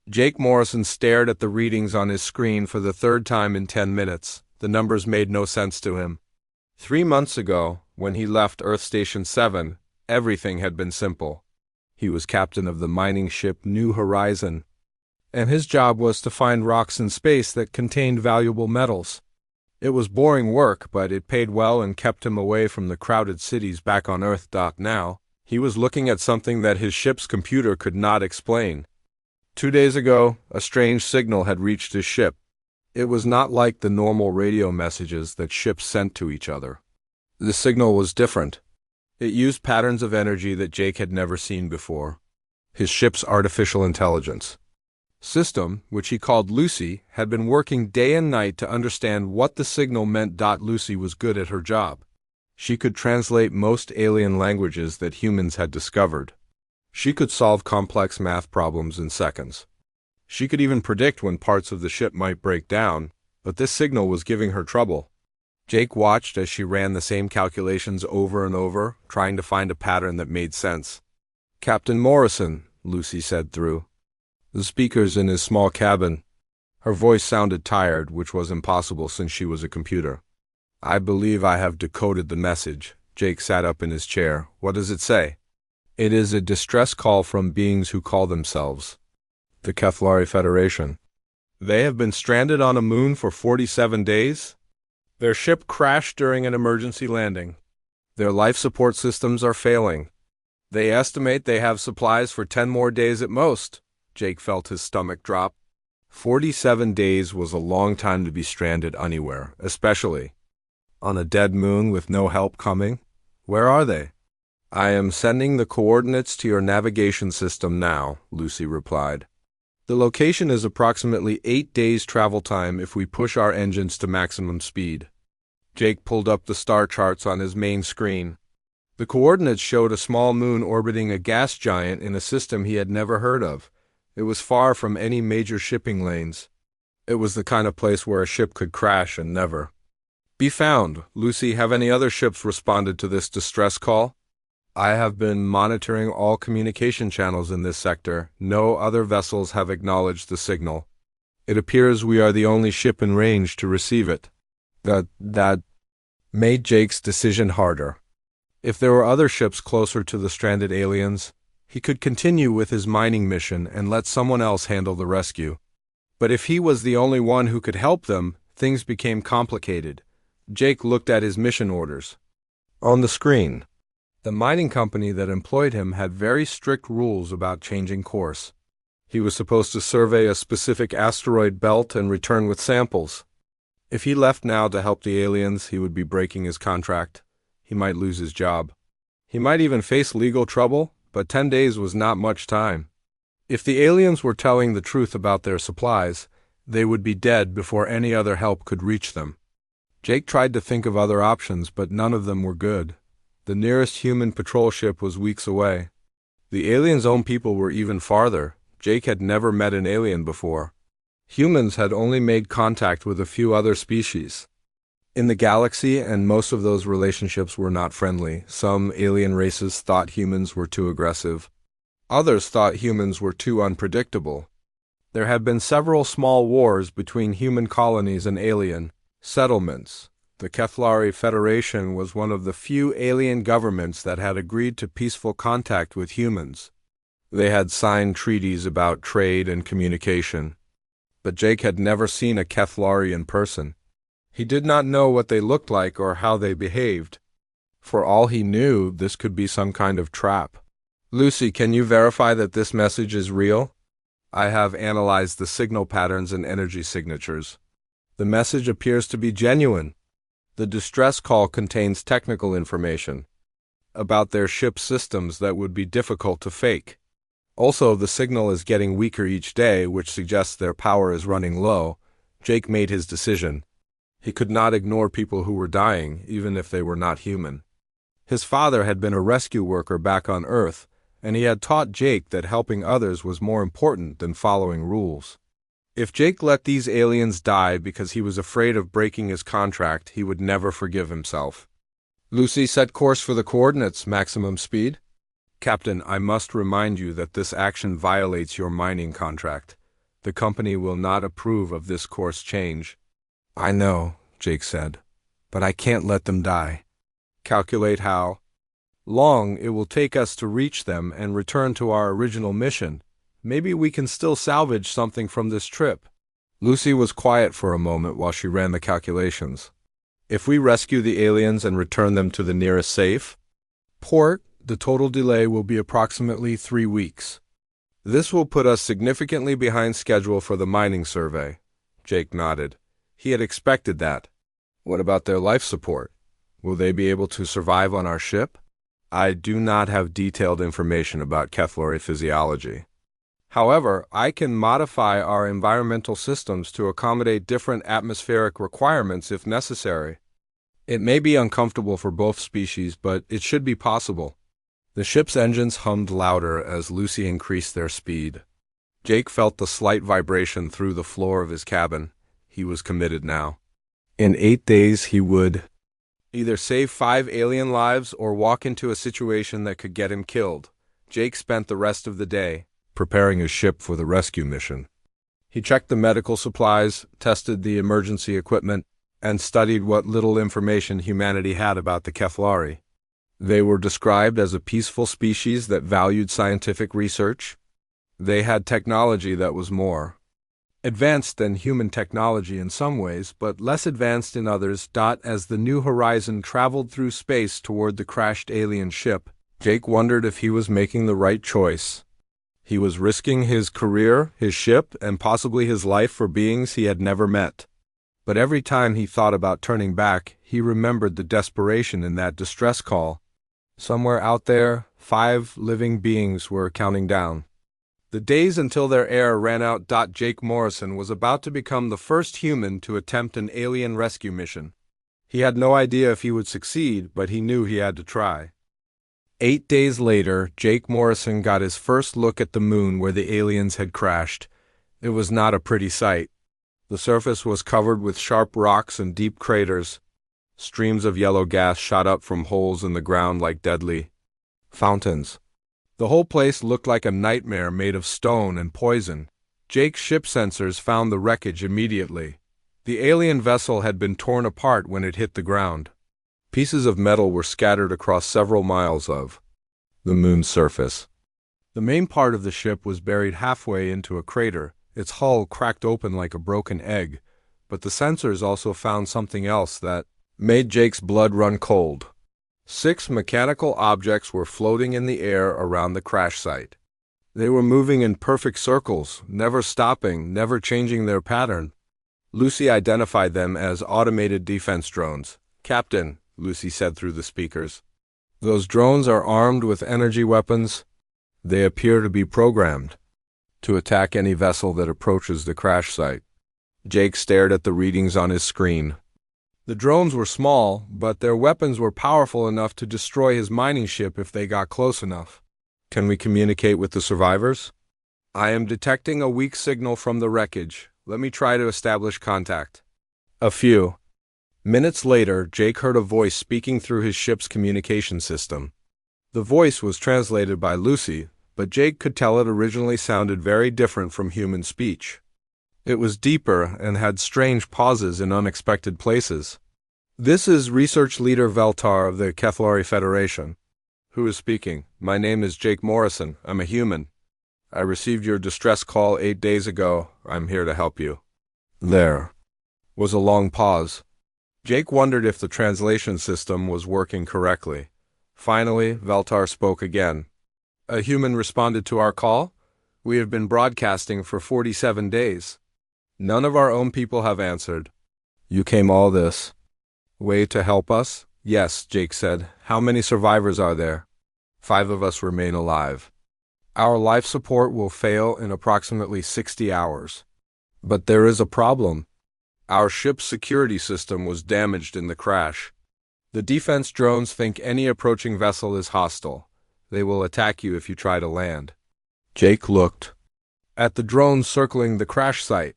Jake Morrison stared at the readings on his screen for the third time in 10 minutes. The numbers made no sense to him. 3 months ago, when he left Earth Station 7, everything had been simple. He was captain of the mining ship New Horizon, and his job was to find rocks in space that contained valuable metals. It was boring work, but it paid well and kept him away from the crowded cities back on Earth. Now, he was looking at something that his ship's computer could not explain. 2 days ago, a strange signal had reached his ship. It was not like the normal radio messages that ships sent to each other. The signal was different. It used patterns of energy that Jake had never seen before. His ship's artificial intelligence system, which he called Lucy, had been working day and night to understand what the signal meant. Lucy was good at her job. She could translate most alien languages that humans had discovered. She could solve complex math problems in seconds. She could even predict when parts of the ship might break down, but this signal was giving her trouble. Jake watched as she ran the same calculations over and over, trying to find a pattern that made sense. "Captain Morrison," Lucy said through the speakers in his small cabin. Her voice sounded tired, which was impossible since she was a computer. "I believe I have decoded the message." Jake sat up in his chair. "What does it say?" "It is a distress call from beings who call themselves the Keflari Federation. They have been stranded on a moon for 47 days. Their ship crashed during an emergency landing. Their life support systems are failing. They estimate they have supplies for 10 more days at most." Jake felt his stomach drop. 47 days was a long time to be stranded anywhere, especially on a dead moon with no help coming. "Where are they?" "I am sending the coordinates to your navigation system now," Lucy replied. "The location is approximately 8 days travel time if we push our engines to maximum speed." Jake pulled up the star charts on his main screen. The coordinates showed a small moon orbiting a gas giant in a system he had never heard of. It was far from any major shipping lanes. It was the kind of place where a ship could crash and never be found. "Lucy, have any other ships responded to this distress call?" "I have been monitoring all communication channels in this sector. No other vessels have acknowledged the signal. It appears we are the only ship in range to receive it." That made Jake's decision harder. If there were other ships closer to the stranded aliens, he could continue with his mining mission and let someone else handle the rescue. But if he was the only one who could help them, things became complicated. Jake looked at his mission orders on the screen. The mining company that employed him had very strict rules about changing course. He was supposed to survey a specific asteroid belt and return with samples. If he left now to help the aliens, he would be breaking his contract. He might lose his job. He might even face legal trouble, but 10 days was not much time. If the aliens were telling the truth about their supplies, they would be dead before any other help could reach them. Jake tried to think of other options, but none of them were good. The nearest human patrol ship was weeks away. The aliens' own people were even farther. Jake had never met an alien before. Humans had only made contact with a few other species in the galaxy, and most of those relationships were not friendly. Some alien races thought humans were too aggressive. Others thought humans were too unpredictable. There had been several small wars between human colonies and alien settlements. The Keflari Federation was one of the few alien governments that had agreed to peaceful contact with humans. They had signed treaties about trade and communication. But Jake had never seen a Keflari in person. He did not know what they looked like or how they behaved. For all he knew, this could be some kind of trap. "Lucy, can you verify that this message is real?" "I have analyzed the signal patterns and energy signatures. The message appears to be genuine. The distress call contains technical information about their ship's systems that would be difficult to fake. Also, the signal is getting weaker each day, which suggests their power is running low." Jake made his decision. He could not ignore people who were dying, even if they were not human. His father had been a rescue worker back on Earth, and he had taught Jake that helping others was more important than following rules. If Jake let these aliens die because he was afraid of breaking his contract, he would never forgive himself. "Lucy, set course for the coordinates, maximum speed." "Captain, I must remind you that this action violates your mining contract. The company will not approve of this course change. I know, Jake said, but I can't let them die. Calculate how long it will take us to reach them and return to our original mission. Maybe we can still salvage something from this trip. Lucy was quiet for a moment while she ran the calculations. If we rescue the aliens and return them to the nearest safe port, the total delay will be approximately 3 weeks. This will put us significantly behind schedule for the mining survey. Jake nodded. He had expected that. What about their life support? Will they be able to survive on our ship? I do not have detailed information about Keflori physiology. However, I can modify our environmental systems to accommodate different atmospheric requirements if necessary. It may be uncomfortable for both species, but it should be possible. The ship's engines hummed louder as Lucy increased their speed. Jake felt the slight vibration through the floor of his cabin. He was committed now. In 8 days, he would either save 5 alien lives or walk into a situation that could get him killed. Jake spent the rest of the day preparing his ship for the rescue mission. He checked the medical supplies, tested the emergency equipment, and studied what little information humanity had about the Keflari. They were described as a peaceful species that valued scientific research. They had technology that was more advanced than human technology in some ways, but less advanced in others. As the New Horizon traveled through space toward the crashed alien ship, Jake wondered if he was making the right choice. He was risking his career, his ship, and possibly his life for beings he had never met. But every time he thought about turning back, he remembered the desperation in that distress call. Somewhere out there, 5 living beings were counting down. The days until their air ran out. Jake Morrison was about to become the first human to attempt an alien rescue mission. He had no idea if he would succeed, but he knew he had to try. 8 days later, Jake Morrison got his first look at the moon where the aliens had crashed. It was not a pretty sight. The surface was covered with sharp rocks and deep craters. Streams of yellow gas shot up from holes in the ground like deadly fountains. The whole place looked like a nightmare made of stone and poison. Jake's ship sensors found the wreckage immediately. The alien vessel had been torn apart when it hit the ground. Pieces of metal were scattered across several miles of the moon's surface. The main part of the ship was buried halfway into a crater, its hull cracked open like a broken egg, but the sensors also found something else that made Jake's blood run cold. 6 mechanical objects were floating in the air around the crash site. They were moving in perfect circles, never stopping, never changing their pattern. Lucy identified them as automated defense drones. "Captain," Lucy said through the speakers, "those drones are armed with energy weapons. They appear to be programmed to attack any vessel that approaches the crash site." Jake stared at the readings on his screen. The drones were small, but their weapons were powerful enough to destroy his mining ship if they got close enough. "Can we communicate with the survivors?" "I am detecting a weak signal from the wreckage. Let me try to establish contact." A few minutes later, Jake heard a voice speaking through his ship's communication system. The voice was translated by Lucy, but Jake could tell it originally sounded very different from human speech. It was deeper and had strange pauses in unexpected places. "This is Research Leader Veltar of the Keflari Federation." "Who is speaking?" "My name is Jake Morrison. I'm a human. I received your distress call 8 days ago. I'm here to help you." There was a long pause. Jake wondered if the translation system was working correctly. Finally, Veltar spoke again. "A human responded to our call? We have been broadcasting for 47 days. None of our own people have answered. You came all this way to help us?" "Yes," Jake said. "How many survivors are there?" 5 of us remain alive. Our life support will fail in approximately 60 hours. But there is a problem. Our ship's security system was damaged in the crash. The defense drones think any approaching vessel is hostile. They will attack you if you try to land." Jake looked at the drones circling the crash site.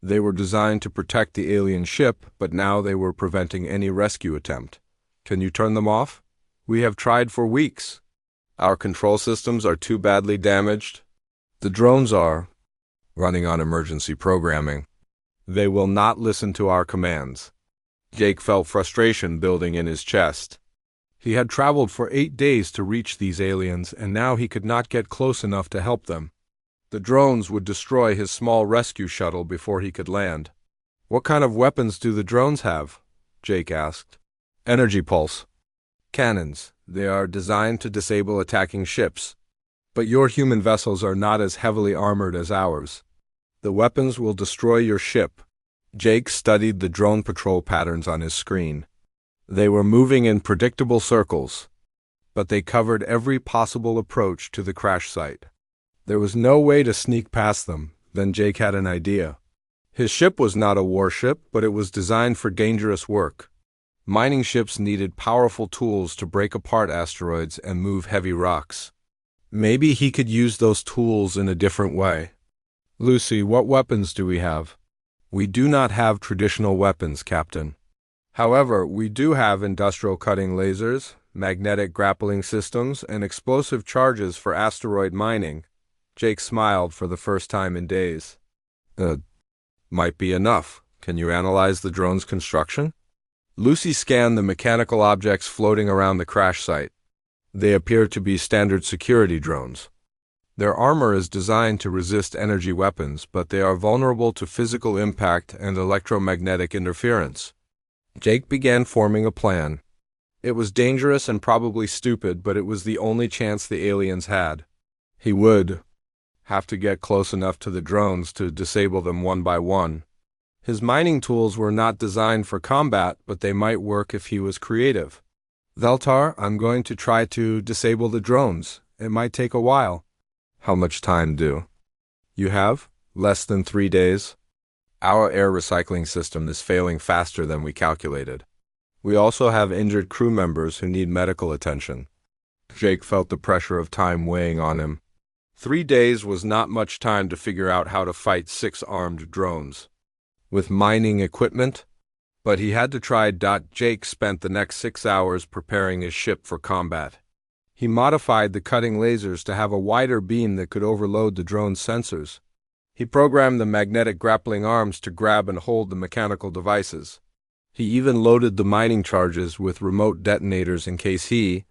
They were designed to protect the alien ship, but now they were preventing any rescue attempt. "Can you turn them off?" "We have tried for weeks. Our control systems are too badly damaged." "The drones are running on emergency programming. They will not listen to our commands. Jake felt frustration building in his chest. He had traveled for 8 days to reach these aliens, and now he could not get close enough to help them. The drones would destroy his small rescue shuttle before he could land. "What kind of weapons do the drones have?" Jake asked. "Energy pulse. Cannons. They are designed to disable attacking ships. But your human vessels are not as heavily armored as ours. The weapons will destroy your ship." Jake studied the drone patrol patterns on his screen. They were moving in predictable circles, but they covered every possible approach to the crash site. There was no way to sneak past them. Then Jake had an idea. His ship was not a warship, but it was designed for dangerous work. Mining ships needed powerful tools to break apart asteroids and move heavy rocks. Maybe he could use those tools in a different way. "Lucy, what weapons do we have?" "We do not have traditional weapons, Captain. However, we do have industrial cutting lasers, magnetic grappling systems, and explosive charges for asteroid mining." Jake smiled for the first time in days. Might be enough. Can you analyze the drone's construction?" Lucy scanned the mechanical objects floating around the crash site. They appear to be standard security drones. Their armor is designed to resist energy weapons, but they are vulnerable to physical impact and electromagnetic interference. Jake began forming a plan. It was dangerous and probably stupid, but it was the only chance the aliens had. He would have to get close enough to the drones to disable them one by one. His mining tools were not designed for combat, but they might work if he was creative. "Veltar, I'm going to try to disable the drones. It might take a while." "How much time do you have?" "Less than 3 days. Our air recycling system is failing faster than we calculated. We also have injured crew members who need medical attention." Jake felt the pressure of time weighing on him. 3 days was not much time to figure out how to fight 6 armed drones with mining equipment, but he had to try. Jake spent the next 6 hours preparing his ship for combat. He modified the cutting lasers to have a wider beam that could overload the drone's sensors. He programmed the magnetic grappling arms to grab and hold the mechanical devices. He even loaded the mining charges with remote detonators in case he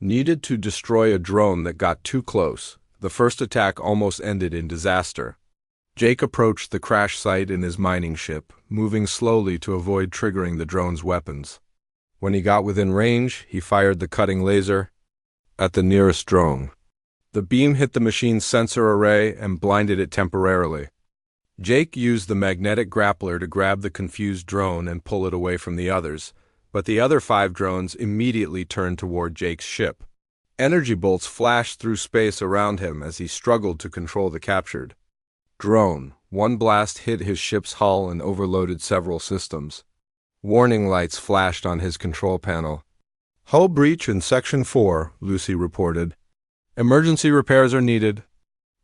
needed to destroy a drone that got too close. The first attack almost ended in disaster. Jake approached the crash site in his mining ship, moving slowly to avoid triggering the drone's weapons. When he got within range, he fired the cutting laser at the nearest drone. The beam hit the machine's sensor array and blinded it temporarily. Jake used the magnetic grappler to grab the confused drone and pull it away from the others, but the other 5 drones immediately turned toward Jake's ship. Energy bolts flashed through space around him as he struggled to control the captured drone. One blast hit his ship's hull and overloaded several systems. Warning lights flashed on his control panel. "Hull breach in Section 4, Lucy reported. Emergency repairs are needed."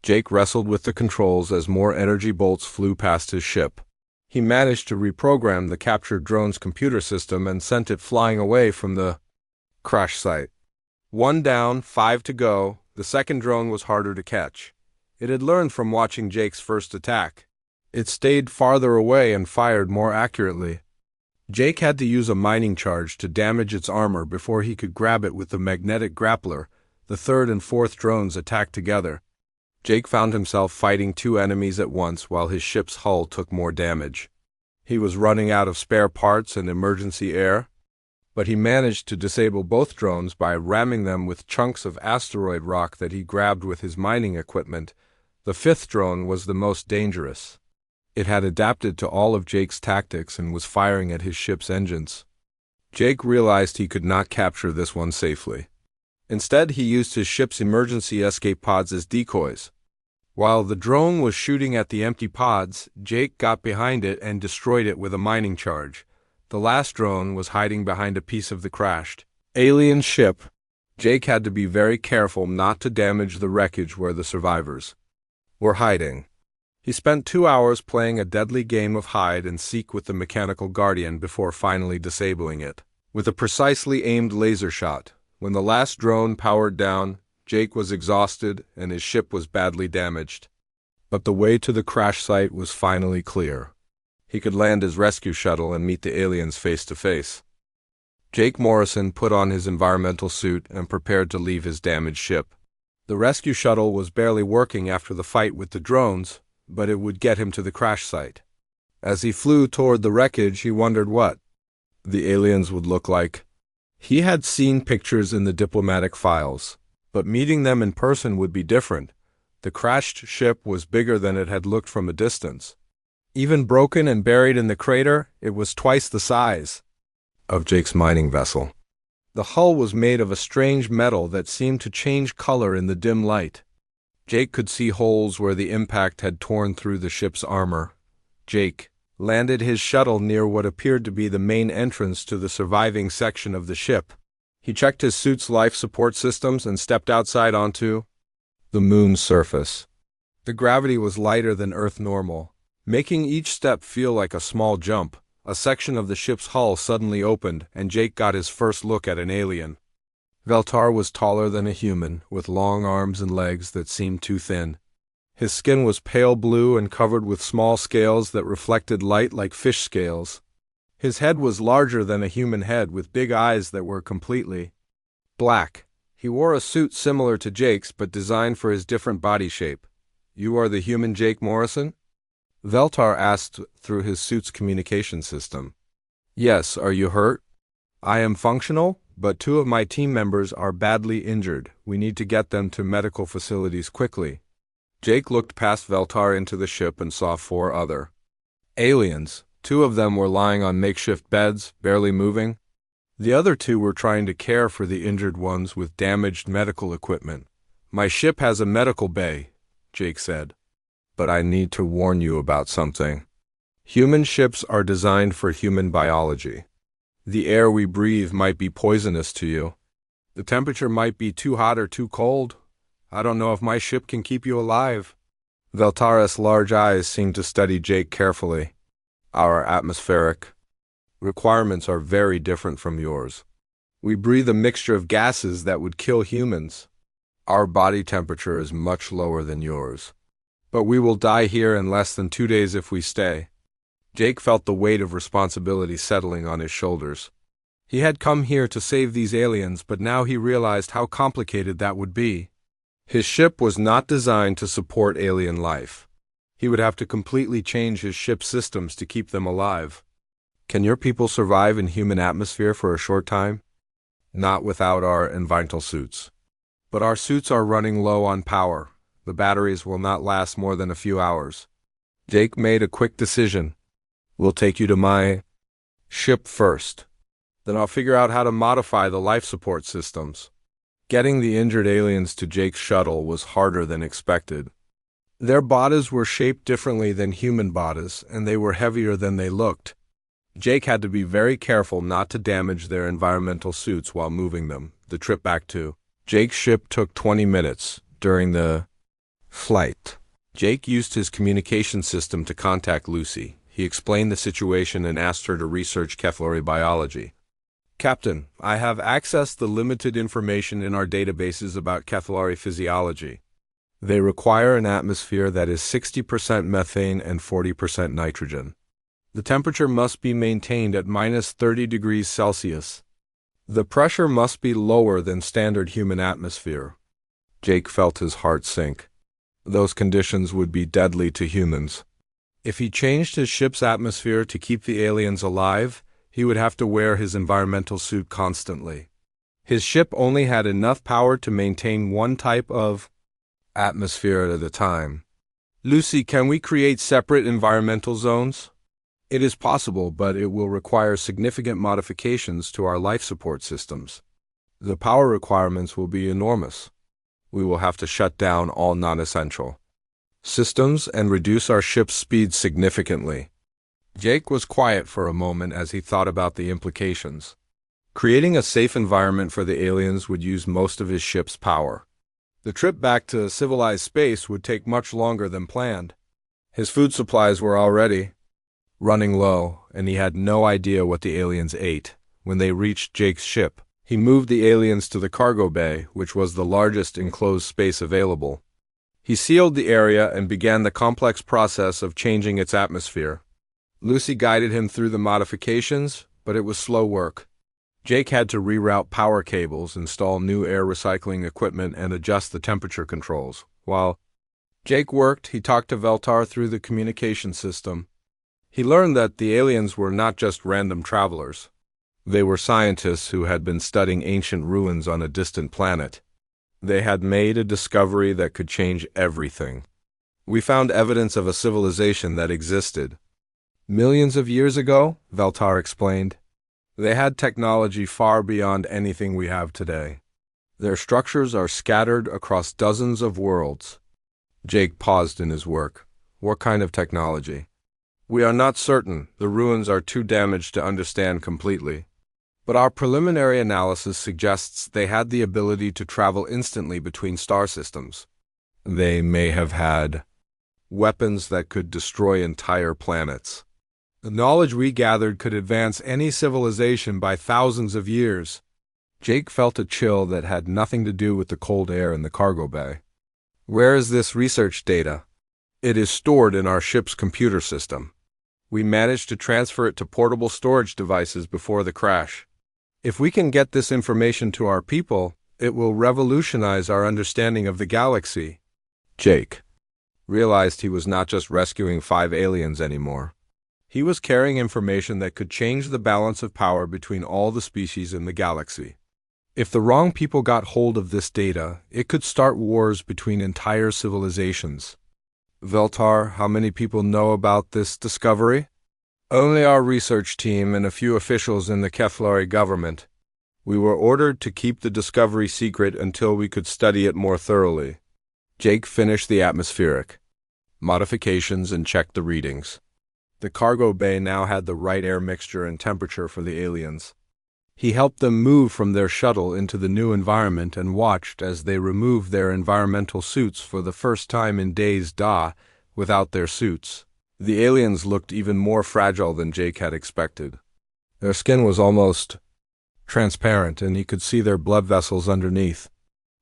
Jake wrestled with the controls as more energy bolts flew past his ship. He managed to reprogram the captured drone's computer system and sent it flying away from the crash site. 1 down, 5 to go. The second drone was harder to catch. It had learned from watching Jake's first attack. It stayed farther away and fired more accurately. Jake had to use a mining charge to damage its armor before he could grab it with the magnetic grappler. The third and fourth drones attacked together. Jake found himself fighting 2 enemies at once while his ship's hull took more damage. He was running out of spare parts and emergency air, but he managed to disable both drones by ramming them with chunks of asteroid rock that he grabbed with his mining equipment. The 5th drone was the most dangerous. It had adapted to all of Jake's tactics and was firing at his ship's engines. Jake realized he could not capture this one safely. Instead, he used his ship's emergency escape pods as decoys. While the drone was shooting at the empty pods, Jake got behind it and destroyed it with a mining charge. The last drone was hiding behind a piece of the crashed alien ship. Jake had to be very careful not to damage the wreckage where the survivors were hiding. He spent 2 hours playing a deadly game of hide and seek with the mechanical guardian before finally disabling it with a precisely aimed laser shot. When the last drone powered down, Jake was exhausted and his ship was badly damaged. But the way to the crash site was finally clear. He could land his rescue shuttle and meet the aliens face to face. Jake Morrison put on his environmental suit and prepared to leave his damaged ship. The rescue shuttle was barely working after the fight with the drones, but it would get him to the crash site. As he flew toward the wreckage, he wondered what the aliens would look like. He had seen pictures in the diplomatic files, but meeting them in person would be different. The crashed ship was bigger than it had looked from a distance. Even broken and buried in the crater, it was twice the size of Jake's mining vessel. The hull was made of a strange metal that seemed to change color in the dim light. Jake could see holes where the impact had torn through the ship's armor. Jake landed his shuttle near what appeared to be the main entrance to the surviving section of the ship. He checked his suit's life support systems and stepped outside onto the moon's surface. The gravity was lighter than Earth normal, making each step feel like a small jump. A section of the ship's hull suddenly opened, and Jake got his first look at an alien. Veltar was taller than a human, with long arms and legs that seemed too thin. His skin was pale blue and covered with small scales that reflected light like fish scales. His head was larger than a human head, with big eyes that were completely black. He wore a suit similar to Jake's, but designed for his different body shape. "You are the human Jake Morrison?" Veltar asked through his suit's communication system. "Yes, are you hurt?" "I am functional, but 2 of my team members are badly injured. We need to get them to medical facilities quickly." Jake looked past Veltar into the ship and saw 4 other aliens. 2 of them were lying on makeshift beds, barely moving. The other 2 were trying to care for the injured ones with damaged medical equipment. "My ship has a medical bay," Jake said. "But I need to warn you about something. Human ships are designed for human biology. The air we breathe might be poisonous to you. The temperature might be too hot or too cold. I don't know if my ship can keep you alive." Veltar's large eyes seemed to study Jake carefully. "Our atmospheric requirements are very different from yours. We breathe a mixture of gases that would kill humans. Our body temperature is much lower than yours. But we will die here in less than 2 days if we stay." Jake felt the weight of responsibility settling on his shoulders. He had come here to save these aliens, but now he realized how complicated that would be. His ship was not designed to support alien life. He would have to completely change his ship's systems to keep them alive. "Can your people survive in human atmosphere for a short time?" "Not without our environmental suits. But our suits are running low on power. The batteries will not last more than a few hours." Jake made a quick decision. "We'll take you to my ship first. Then I'll figure out how to modify the life support systems." Getting the injured aliens to Jake's shuttle was harder than expected. Their bodies were shaped differently than human bodies, and they were heavier than they looked. Jake had to be very careful not to damage their environmental suits while moving them. The trip back to Jake's ship took 20 minutes. During the flight, Jake used his communication system to contact Lucy. He explained the situation and asked her to research Keflari biology. "Captain, I have accessed the limited information in our databases about Keflari physiology. They require an atmosphere that is 60% methane and 40% nitrogen. The temperature must be maintained at -30 degrees Celsius. The pressure must be lower than standard human atmosphere." Jake felt his heart sink. Those conditions would be deadly to humans. If he changed his ship's atmosphere to keep the aliens alive, he would have to wear his environmental suit constantly. His ship only had enough power to maintain one type of atmosphere at a time. "Lucy, can we create separate environmental zones?" "It is possible, but it will require significant modifications to our life support systems. The power requirements will be enormous. We will have to shut down all non-essential systems and reduce our ship's speed significantly." Jake was quiet for a moment as he thought about the implications. Creating a safe environment for the aliens would use most of his ship's power. The trip back to civilized space would take much longer than planned. His food supplies were already running low, and he had no idea what the aliens ate. When they reached Jake's ship, he moved the aliens to the cargo bay, which was the largest enclosed space available. He sealed the area and began the complex process of changing its atmosphere. Lucy guided him through the modifications, but it was slow work. Jake had to reroute power cables, install new air recycling equipment, and adjust the temperature controls. While Jake worked, he talked to Veltar through the communication system. He learned that the aliens were not just random travelers. They were scientists who had been studying ancient ruins on a distant planet. They had made a discovery that could change everything. We found evidence of a civilization that existed millions of years ago, Veltar explained. They had technology far beyond anything we have today. Their structures are scattered across dozens of worlds. Jake paused in his work. What kind of technology? We are not certain. The ruins are too damaged to understand completely. But our preliminary analysis suggests they had the ability to travel instantly between star systems. They may have had weapons that could destroy entire planets. The knowledge we gathered could advance any civilization by thousands of years. Jake felt a chill that had nothing to do with the cold air in the cargo bay. Where is this research data? It is stored in our ship's computer system. We managed to transfer it to portable storage devices before the crash. If we can get this information to our people, it will revolutionize our understanding of the galaxy. Jake realized he was not just rescuing 5 aliens anymore. He was carrying information that could change the balance of power between all the species in the galaxy. If the wrong people got hold of this data, it could start wars between entire civilizations. Veltar, how many people know about this discovery? Only our research team and a few officials in the Kethlari government. We were ordered to keep the discovery secret until we could study it more thoroughly. Jake finished the atmospheric modifications and checked the readings. The cargo bay now had the right air mixture and temperature for the aliens. He helped them move from their shuttle into the new environment and watched as they removed their environmental suits for the first time in days without their suits. The aliens looked even more fragile than Jake had expected. Their skin was almost transparent, and he could see their blood vessels underneath.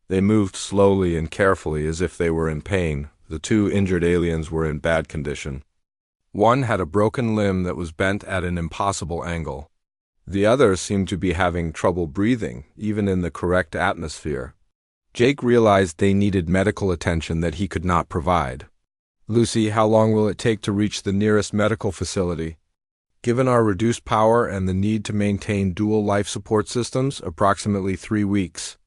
They moved slowly and carefully as if they were in pain. The 2 injured aliens were in bad condition. One had a broken limb that was bent at an impossible angle. The other seemed to be having trouble breathing, even in the correct atmosphere. Jake realized they needed medical attention that he could not provide. Lucy, how long will it take to reach the nearest medical facility? Given our reduced power and the need to maintain dual life support systems, approximately 3 weeks.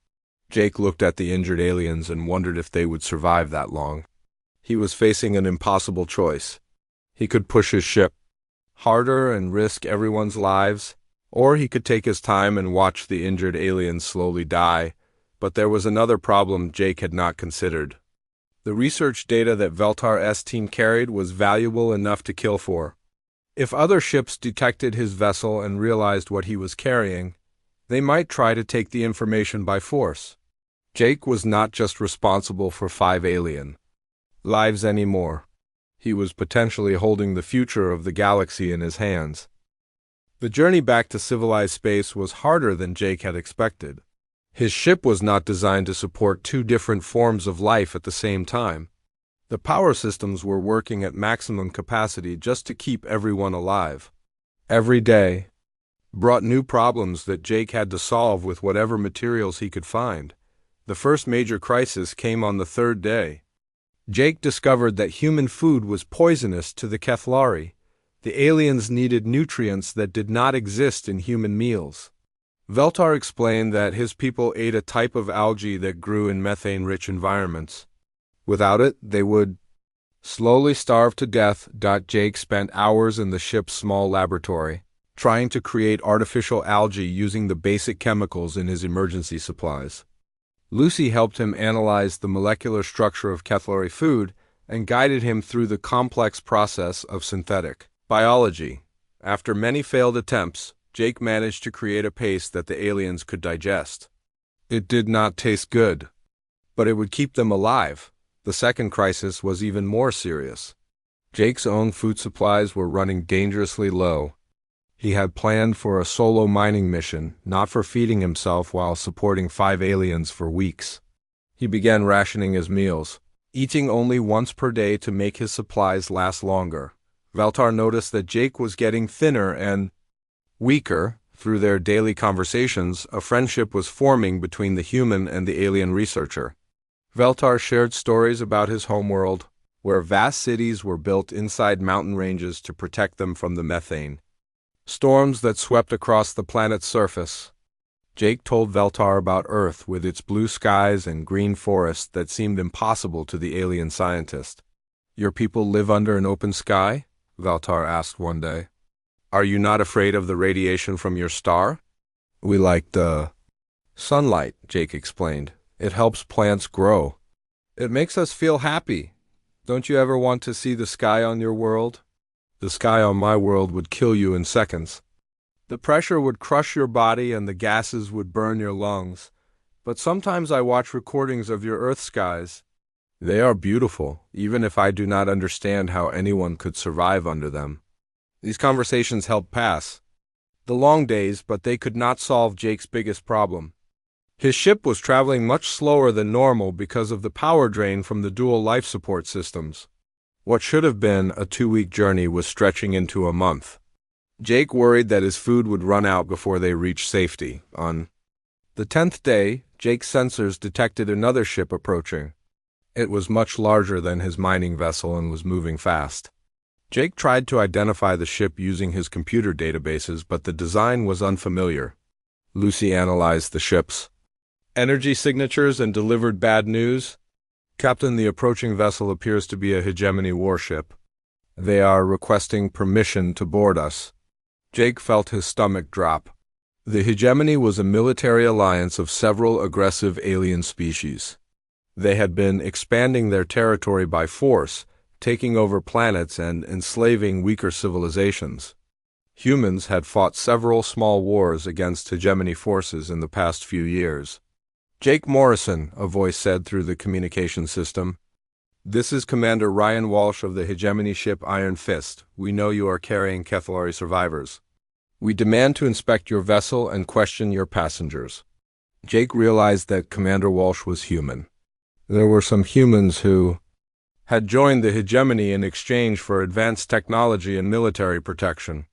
Jake looked at the injured aliens and wondered if they would survive that long. He was facing an impossible choice. He could push his ship harder and risk everyone's lives, or he could take his time and watch the injured aliens slowly die. But there was another problem Jake had not considered. The research data that Veltar's team carried was valuable enough to kill for. If other ships detected his vessel and realized what he was carrying, they might try to take the information by force. Jake was not just responsible for 5 alien lives anymore. He was potentially holding the future of the galaxy in his hands. The journey back to civilized space was harder than Jake had expected. His ship was not designed to support 2 different forms of life at the same time. The power systems were working at maximum capacity just to keep everyone alive. Every day brought new problems that Jake had to solve with whatever materials he could find. The first major crisis came on the 3rd day. Jake discovered that human food was poisonous to the Kethlari. The aliens needed nutrients that did not exist in human meals. Veltar explained that his people ate a type of algae that grew in methane-rich environments. Without it, they would slowly starve to death. Jake spent hours in the ship's small laboratory, trying to create artificial algae using the basic chemicals in his emergency supplies. Lucy helped him analyze the molecular structure of Kethlari food and guided him through the complex process of synthetic biology. After many failed attempts, Jake managed to create a paste that the aliens could digest. It did not taste good, but it would keep them alive. The second crisis was even more serious. Jake's own food supplies were running dangerously low. He had planned for a solo mining mission, not for feeding himself while supporting 5 aliens for weeks. He began rationing his meals, eating only once per day to make his supplies last longer. Valtar noticed that Jake was getting thinner and weaker. Through their daily conversations, a friendship was forming between the human and the alien researcher. Valtar shared stories about his homeworld, where vast cities were built inside mountain ranges to protect them from the methane storms that swept across the planet's surface. Jake told Valtar about Earth with its blue skies and green forests that seemed impossible to the alien scientist. "Your people live under an open sky?" Valtar asked one day. "Are you not afraid of the radiation from your star?" "We like the sunlight," Jake explained. "It helps plants grow. It makes us feel happy. Don't you ever want to see the sky on your world?" "The sky on my world would kill you in seconds. The pressure would crush your body and the gases would burn your lungs. But sometimes I watch recordings of your Earth skies. They are beautiful, even if I do not understand how anyone could survive under them." These conversations helped pass the long days, but they could not solve Jake's biggest problem. His ship was traveling much slower than normal because of the power drain from the dual life support systems. What should have been a 2-week journey was stretching into a month. Jake worried that his food would run out before they reached safety. On the 10th day, Jake's sensors detected another ship approaching. It was much larger than his mining vessel and was moving fast. Jake tried to identify the ship using his computer databases, but the design was unfamiliar. Lucy analyzed the ship's energy signatures and delivered bad news. "Captain, the approaching vessel appears to be a hegemony warship. They are requesting permission to board us." Jake felt his stomach drop. The hegemony was a military alliance of several aggressive alien species. They had been expanding their territory by force, taking over planets and enslaving weaker civilizations. Humans had fought several small wars against hegemony forces in the past few years. "Jake Morrison," a voice said through the communication system. "This is Commander Ryan Walsh of the hegemony ship Iron Fist. We know you are carrying Kethlari survivors. We demand to inspect your vessel and question your passengers." Jake realized that Commander Walsh was human. There were some humans who had joined the hegemony in exchange for advanced technology and military protection.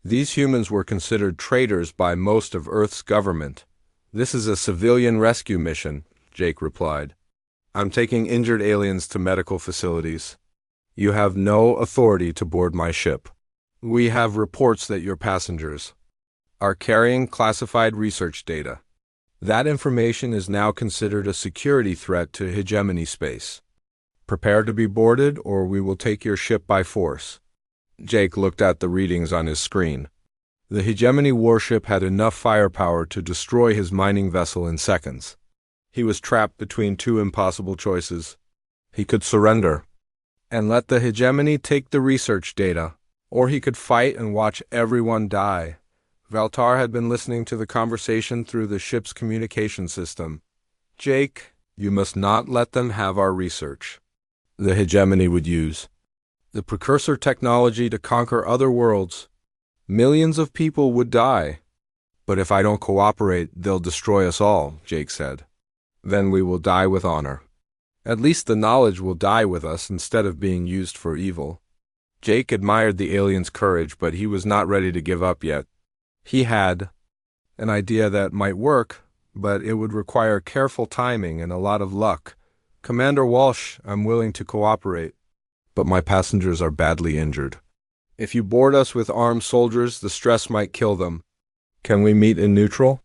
These humans were considered traitors by most of Earth's government. "This is a civilian rescue mission," Jake replied. "I'm taking injured aliens to medical facilities. You have no authority to board my ship. We have reports that your passengers are carrying classified research data. That information is now considered a security threat to hegemony space. Prepare to be boarded, or we will take your ship by force." Jake looked at the readings on his screen. The hegemony warship had enough firepower to destroy his mining vessel in seconds. He was trapped between two impossible choices. He could surrender and let the hegemony take the research data, or he could fight and watch everyone die. Valtar had been listening to the conversation through the ship's communication system. "Jake, you must not let them have our research. The hegemony would use the precursor technology to conquer other worlds. Millions of people would die. But if I don't cooperate, they'll destroy us all," Jake said. "Then we will die with honor. At least the knowledge will die with us instead of being used for evil." Jake admired the alien's courage, but he was not ready to give up yet. He had an idea that might work, but it would require careful timing and a lot of luck. "Commander Walsh, I'm willing to cooperate, but my passengers are badly injured. If you board us with armed soldiers, the stress might kill them. Can we meet in neutral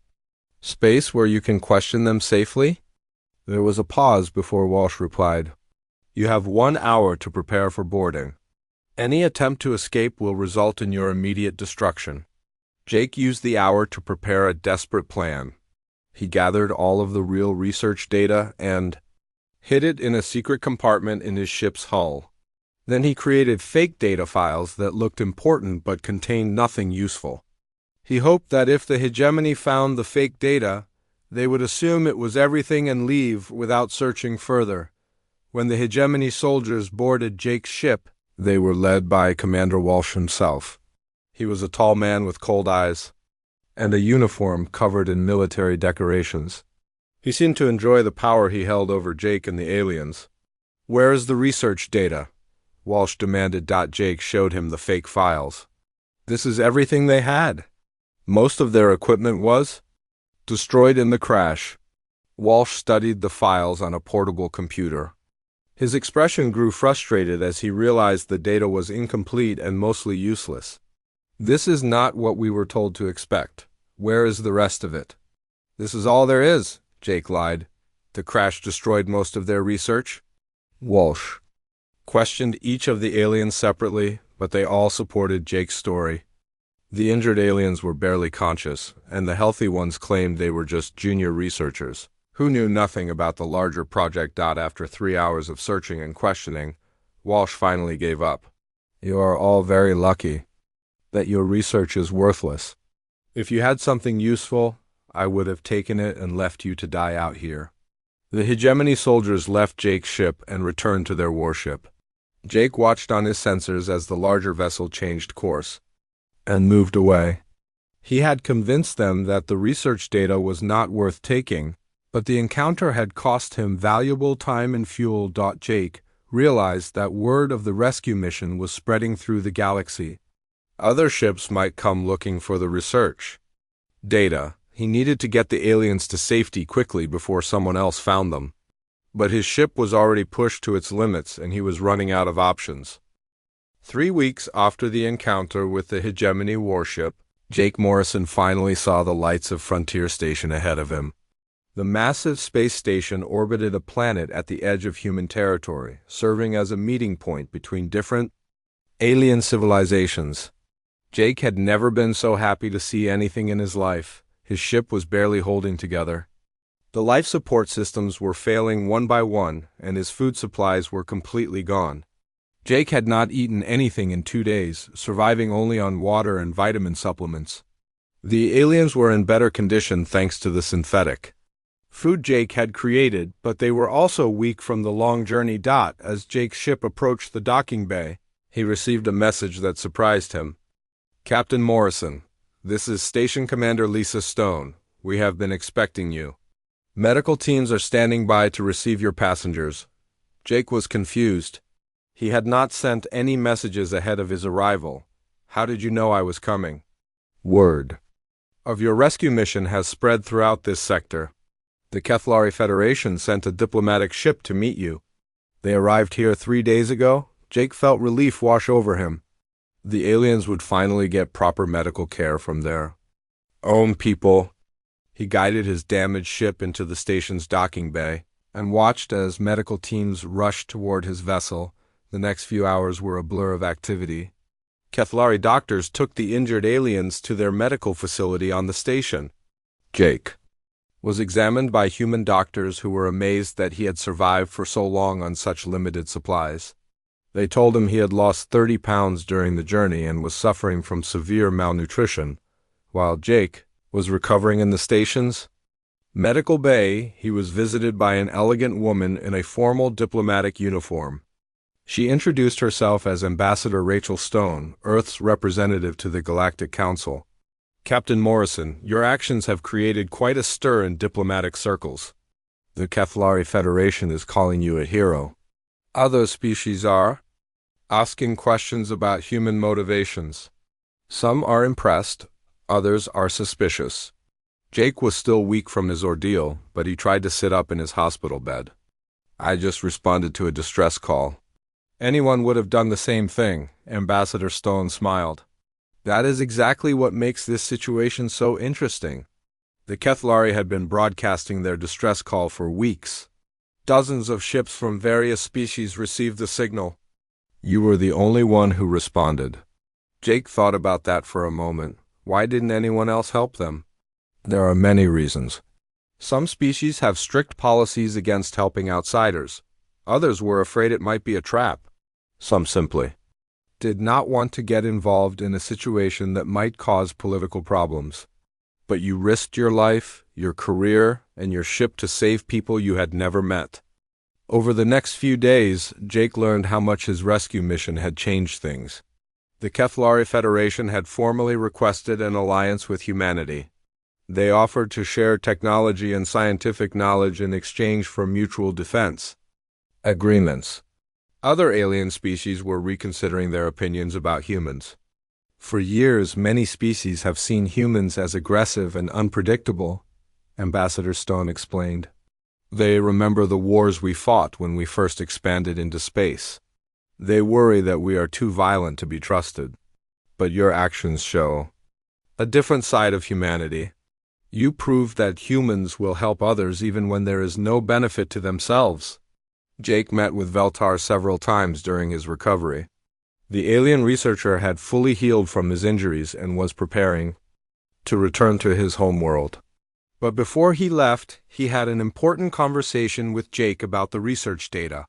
space where you can question them safely?" There was a pause before Walsh replied, "You have 1 hour to prepare for boarding. Any attempt to escape will result in your immediate destruction." Jake used the hour to prepare a desperate plan. He gathered all of the real research data and hid it in a secret compartment in his ship's hull. Then he created fake data files that looked important but contained nothing useful. He hoped that if the hegemony found the fake data, they would assume it was everything and leave without searching further. When the hegemony soldiers boarded Jake's ship, they were led by Commander Walsh himself. He was a tall man with cold eyes and a uniform covered in military decorations. He seemed to enjoy the power he held over Jake and the aliens. Where is the research data? Walsh demanded. Jake showed him the fake files. This is everything they had. Most of their equipment was destroyed in the crash. Walsh studied the files on a portable computer. His expression grew frustrated as he realized the data was incomplete and mostly useless. This is not what we were told to expect. Where is the rest of it? This is all there is, Jake lied. The crash destroyed most of their research? Walsh questioned each of the aliens separately, but they all supported Jake's story. The injured aliens were barely conscious, and the healthy ones claimed they were just junior researchers who knew nothing about the larger project. After 3 hours of searching and questioning, Walsh finally gave up. You are all very lucky that your research is worthless. If you had something useful, I would have taken it and left you to die out here. The hegemony soldiers left Jake's ship and returned to their warship. Jake watched on his sensors as the larger vessel changed course and moved away. He had convinced them that the research data was not worth taking, but the encounter had cost him valuable time and fuel. Jake realized that word of the rescue mission was spreading through the galaxy. Other ships might come looking for the research data. He needed to get the aliens to safety quickly before someone else found them. But his ship was already pushed to its limits and he was running out of options. 3 weeks after the encounter with the hegemony warship, Jake Morrison finally saw the lights of Frontier Station ahead of him. The massive space station orbited a planet at the edge of human territory, serving as a meeting point between different alien civilizations. Jake had never been so happy to see anything in his life. His ship was barely holding together. The life support systems were failing one by one, and his food supplies were completely gone. Jake had not eaten anything in 2 days, surviving only on water and vitamin supplements. The aliens were in better condition thanks to the synthetic food Jake had created, but they were also weak from the long journey. As Jake's ship approached the docking bay, he received a message that surprised him. Captain Morrison, this is Station Commander Lisa Stone. We have been expecting you. Medical teams are standing by to receive your passengers. Jake was confused. He had not sent any messages ahead of his arrival. How did you know I was coming? Word of your rescue mission has spread throughout this sector. The Kethlari Federation sent a diplomatic ship to meet you. They arrived here 3 days ago. Jake felt relief wash over him. The aliens would finally get proper medical care from their own people. He guided his damaged ship into the station's docking bay and watched as medical teams rushed toward his vessel. The next few hours were a blur of activity. Kethlari doctors took the injured aliens to their medical facility on the station. Jake was examined by human doctors who were amazed that he had survived for so long on such limited supplies. They told him he had lost 30 pounds during the journey and was suffering from severe malnutrition, while Jake was recovering in the station's medical bay. He was visited by an elegant woman in a formal diplomatic uniform. She introduced herself as Ambassador Rachel Stone, Earth's representative to the Galactic Council. Captain Morrison, your actions have created quite a stir in diplomatic circles. The Kethlari Federation is calling you a hero. Other species are asking questions about human motivations. Some are impressed, others are suspicious. Jake was still weak from his ordeal, but he tried to sit up in his hospital bed. I just responded to a distress call. Anyone would have done the same thing, Ambassador Stone smiled. That is exactly what makes this situation so interesting. The Kethlari had been broadcasting their distress call for weeks. Dozens of ships from various species received the signal. You were the only one who responded. Jake thought about that for a moment. Why didn't anyone else help them? There are many reasons. Some species have strict policies against helping outsiders. Others were afraid it might be a trap. Some simply did not want to get involved in a situation that might cause political problems. But you risked your life, your career, and your ship to save people you had never met. Over the next few days, Jake learned how much his rescue mission had changed things. The Kethlari Federation had formally requested an alliance with humanity. They offered to share technology and scientific knowledge in exchange for mutual defense. agreements. Other alien species were reconsidering their opinions about humans. For years, many species have seen humans as aggressive and unpredictable, Ambassador Stone explained. They remember the wars we fought when we first expanded into space. They worry that we are too violent to be trusted. But your actions show a different side of humanity. You prove that humans will help others even when there is no benefit to themselves. Jake met with Veltar several times during his recovery. The alien researcher had fully healed from his injuries and was preparing to return to his homeworld. But before he left, he had an important conversation with Jake about the research data.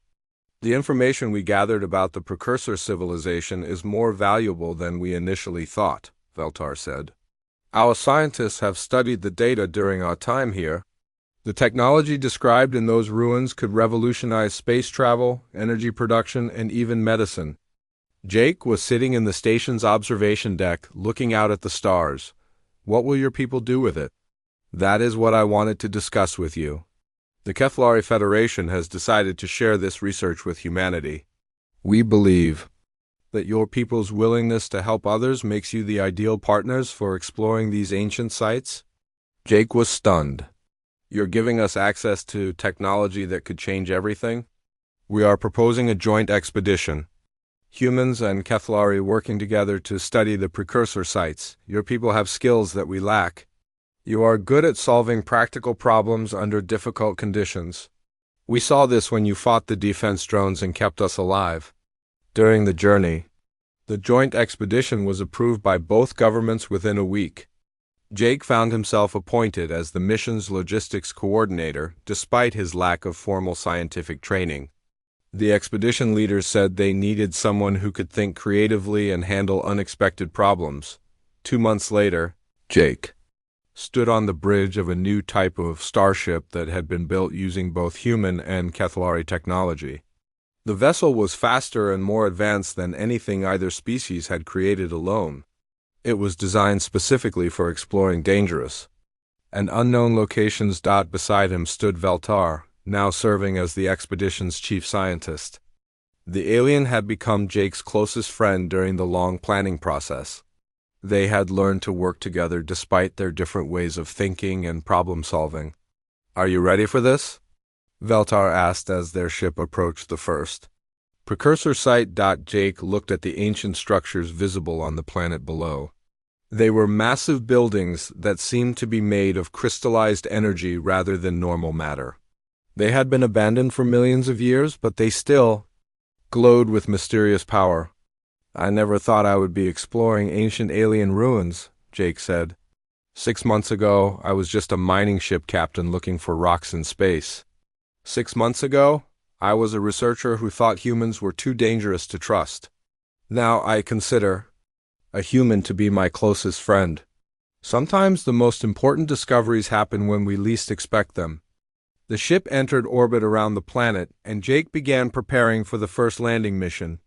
The information we gathered about the precursor civilization is more valuable than we initially thought, Veltar said. Our scientists have studied the data during our time here. The technology described in those ruins could revolutionize space travel, energy production, and even medicine. Jake was sitting in the station's observation deck, looking out at the stars. What will your people do with it? That is what I wanted to discuss with you. The Keflari Federation has decided to share this research with humanity. We believe that your people's willingness to help others makes you the ideal partners for exploring these ancient sites. Jake was stunned. You're giving us access to technology that could change everything? We are proposing a joint expedition. Humans and Keflari working together to study the precursor sites. Your people have skills that we lack. You are good at solving practical problems under difficult conditions. We saw this when you fought the defense drones and kept us alive. During the journey, the joint expedition was approved by both governments within a week. Jake found himself appointed as the mission's logistics coordinator, despite his lack of formal scientific training. The expedition leaders said they needed someone who could think creatively and handle unexpected problems. 2 months later, Jake stood on the bridge of a new type of starship that had been built using both human and Keflari technology. The vessel was faster and more advanced than anything either species had created alone. It was designed specifically for exploring dangerous and unknown locations. Beside him stood Veltar, now serving as the expedition's chief scientist. The alien had become Jake's closest friend during the long planning process. They had learned to work together despite their different ways of thinking and problem-solving. Are you ready for this? Veltar asked as their ship approached the first precursor site. Jake looked at the ancient structures visible on the planet below. They were massive buildings that seemed to be made of crystallized energy rather than normal matter. They had been abandoned for millions of years, but they still glowed with mysterious power. I never thought I would be exploring ancient alien ruins, Jake said. 6 months ago, I was just a mining ship captain looking for rocks in space. 6 months ago, I was a researcher who thought humans were too dangerous to trust. Now I consider a human to be my closest friend. Sometimes the most important discoveries happen when we least expect them. The ship entered orbit around the planet, and Jake began preparing for the first landing mission.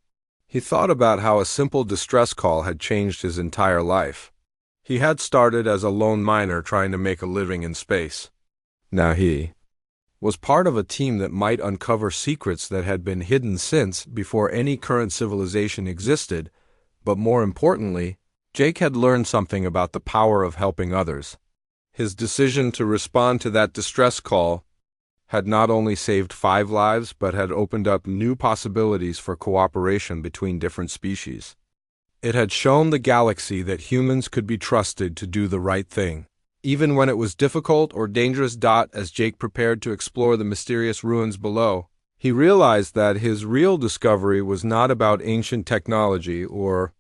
He thought about how a simple distress call had changed his entire life. He had started as a lone miner trying to make a living in space. Now he was part of a team that might uncover secrets that had been hidden since before any current civilization existed, but more importantly, Jake had learned something about the power of helping others. His decision to respond to that distress call had not only saved 5 lives, but had opened up new possibilities for cooperation between different species. It had shown the galaxy that humans could be trusted to do the right thing, even when it was difficult or dangerous. As Jake prepared to explore the mysterious ruins below, he realized that his real discovery was not about ancient technology or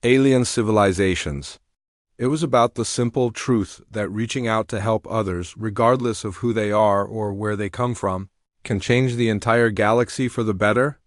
alien civilizations. It was about the simple truth that reaching out to help others, regardless of who they are or where they come from, can change the entire galaxy for the better.